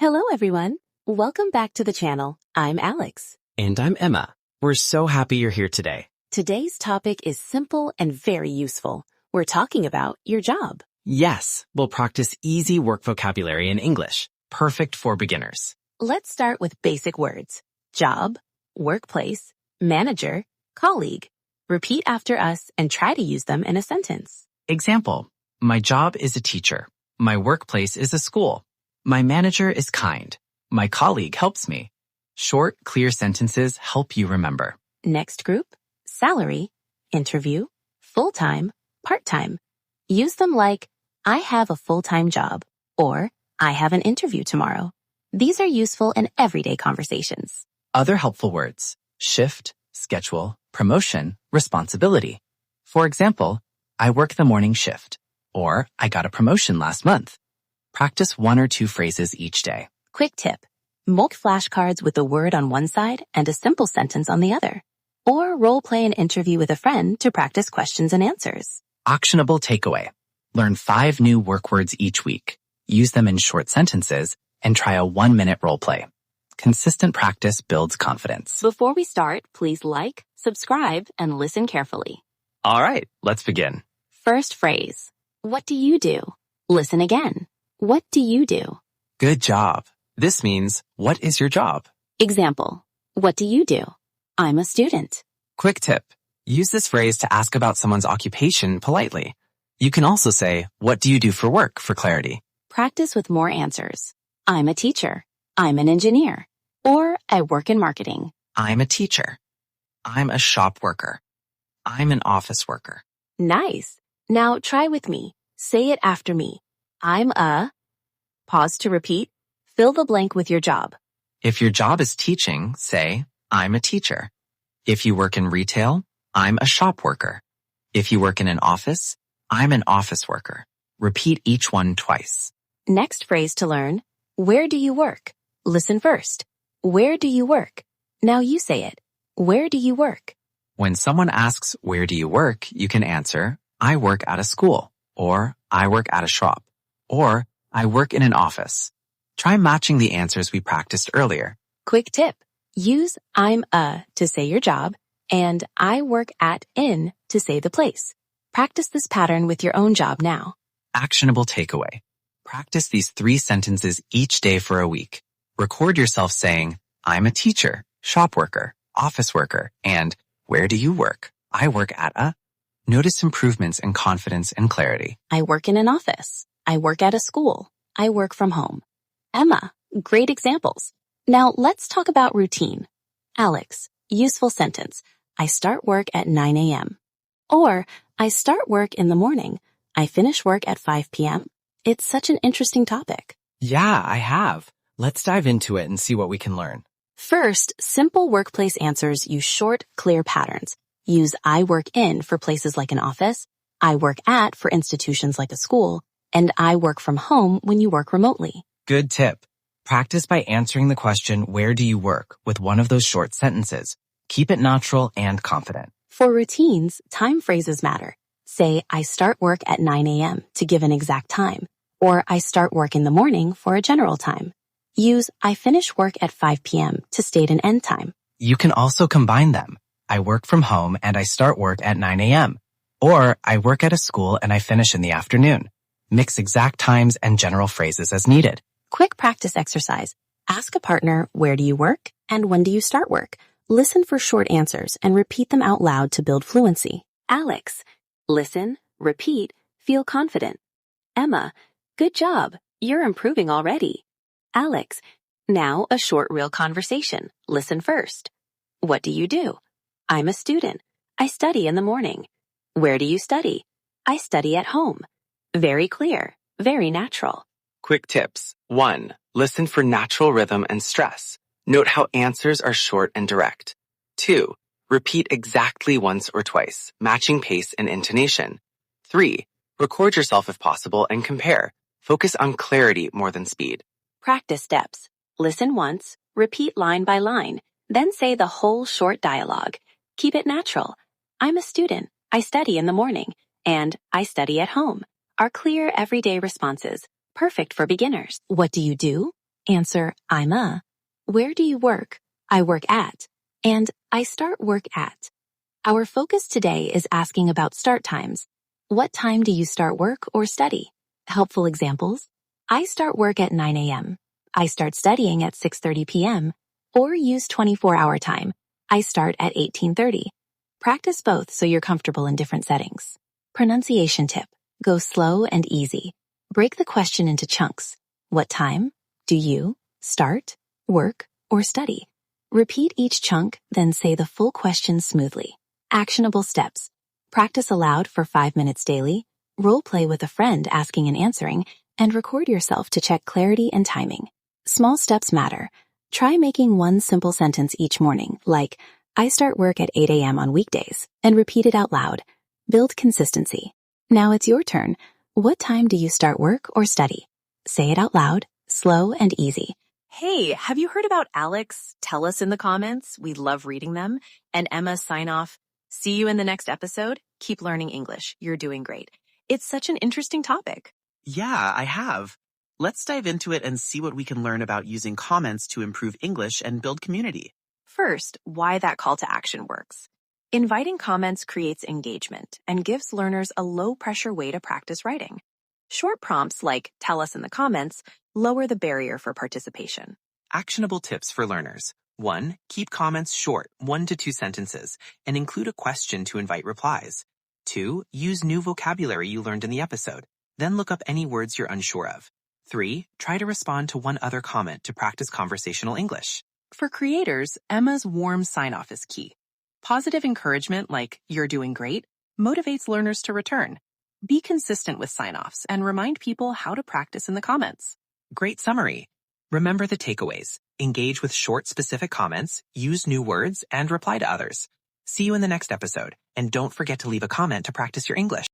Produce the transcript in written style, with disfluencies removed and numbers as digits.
Hello, everyone. Welcome back to the channel. I'm Alex. And I'm Emma. We're so happy you're here today. Today's topic is simple and very useful. We're talking about your job. Yes, we'll practice easy work vocabulary in English, perfect for beginners. Let's start with basic words. Job, workplace, manager, colleague. Repeat after us and try to use them in a sentence. Example, my job is a teacher. My workplace is a school. My manager is kind. My colleague helps me. Short, clear sentences help you remember. Next group, salary, interview, full-time, part-time. Use them like, I have a full-time job, or I have an interview tomorrow. These are useful in everyday conversations. Other helpful words, shift, schedule, promotion, responsibility. For example, I work the morning shift, or I got a promotion last month. Practice 1 or 2 phrases each day. Quick tip, make flashcards with a word on one side and a simple sentence on the other. Or role-play an interview with a friend to practice questions and answers. Actionable takeaway. Learn 5 new work words each week. Use them in short sentences and try a 1-minute role play. Consistent practice builds confidence. Before we start, please like, subscribe, and listen carefully. All right, let's begin. First phrase, what do you do? Listen again. What do you do? Good job. This means, what is your job? Example, what do you do? I'm a student. Quick tip. Use this phrase to ask about someone's occupation politely. You can also say, what do you do for work for clarity? Practice with more answers. I'm a teacher. I'm an engineer. Or I work in marketing. I'm a teacher. I'm a shop worker. I'm an office worker. Nice. Now try with me. Say it after me. I'm a... Pause to repeat. Fill the blank with your job. If your job is teaching, say, I'm a teacher. If you work in retail, I'm a shop worker. If you work in an office, I'm an office worker. Repeat each one twice. Next phrase to learn. Where do you work? Listen first. Where do you work? Now you say it. Where do you work? When someone asks, where do you work? You can answer, I work at a school, or I work at a shop, or I work in an office. Try matching the answers we practiced earlier. Quick tip. Use I'm a to say your job and I work at in to say the place. Practice this pattern with your own job now. Actionable takeaway. Practice these 3 sentences each day for a week. Record yourself saying, I'm a teacher, shop worker, office worker, and where do you work? I work at a... Notice improvements in confidence and clarity. I work in an office. I work at a school. I work from home. Emma, great examples. Now let's talk about routine. Alex, useful sentence. I start work at 9 a.m. Or I start work in the morning. I finish work at 5 p.m. It's such an interesting topic. Yeah, I have. Let's dive into it and see what we can learn. First, simple workplace answers use short, clear patterns. Use I work in for places like an office, I work at for institutions like a school, and I work from home when you work remotely. Good tip. Practice by answering the question, where do you work, with one of those short sentences. Keep it natural and confident. For routines, time phrases matter. Say, I start work at 9 a.m. to give an exact time, or I start work in the morning for a general time. Use I finish work at 5 p.m. to state an end time. You can also combine them. I work from home and I start work at 9 a.m. Or I work at a school and I finish in the afternoon. Mix exact times and general phrases as needed. Quick practice exercise. Ask a partner, where do you work and when do you start work? Listen for short answers and repeat them out loud to build fluency. Alex, listen, repeat, feel confident. Emma, good job. You're improving already. Alex, now a short real conversation. Listen first. What do you do? I'm a student. I study in the morning. Where do you study? I study at home. Very clear, very natural. Quick tips. 1. Listen for natural rhythm and stress. Note how answers are short and direct. 2. Repeat exactly once or twice, matching pace and intonation. 3. Record yourself if possible and compare. Focus on clarity more than speed. Practice steps. Listen once, repeat line by line, then say the whole short dialogue. Keep it natural. I'm a student. I study in the morning. And I study at home are clear everyday responses, perfect for beginners. What do you do? answer I'm a. Where do you work? I work at. And I start work at. Our focus today is asking about start times. What time do you start work or study? Helpful examples. I start work at 9 a.m. I start studying at 6:30 p.m. Or use 24-hour time. I start at 18:30. Practice both so you're comfortable in different settings. Pronunciation tip. Go slow and easy. Break the question into chunks. What time do you start, work, or study? Repeat each chunk, then say the full question smoothly. Actionable steps. Practice aloud for 5 minutes daily. Role play with a friend asking and answering, and record yourself to check clarity and timing. Small steps matter. Try making one simple sentence each morning, like, I start work at 8 a.m. on weekdays, and repeat it out loud. Build consistency. Now it's your turn. What time do you start work or study? Say it out loud, slow and easy. Hey, have you heard about Alex? Tell us in the comments. We love reading them. And Emma's sign off. See you in the next episode. Keep learning English. You're doing great. It's such an interesting topic. Yeah, I have. Let's dive into it and see what we can learn about using comments to improve English and build community. First, why that call to action works. Inviting comments creates engagement and gives learners a low-pressure way to practice writing. Short prompts like tell us in the comments lower the barrier for participation. Actionable tips for learners. 1. Keep comments short, 1 to 2 sentences, and include a question to invite replies. 2. Use new vocabulary you learned in the episode. Then look up any words you're unsure of. 3. Try to respond to one other comment to practice conversational English. For creators, Emma's warm sign-off is key. Positive encouragement like, you're doing great, motivates learners to return. Be consistent with sign-offs and remind people how to practice in the comments. Great summary. Remember the takeaways. Engage with short, specific comments, use new words, and reply to others. See you in the next episode, and don't forget to leave a comment to practice your English.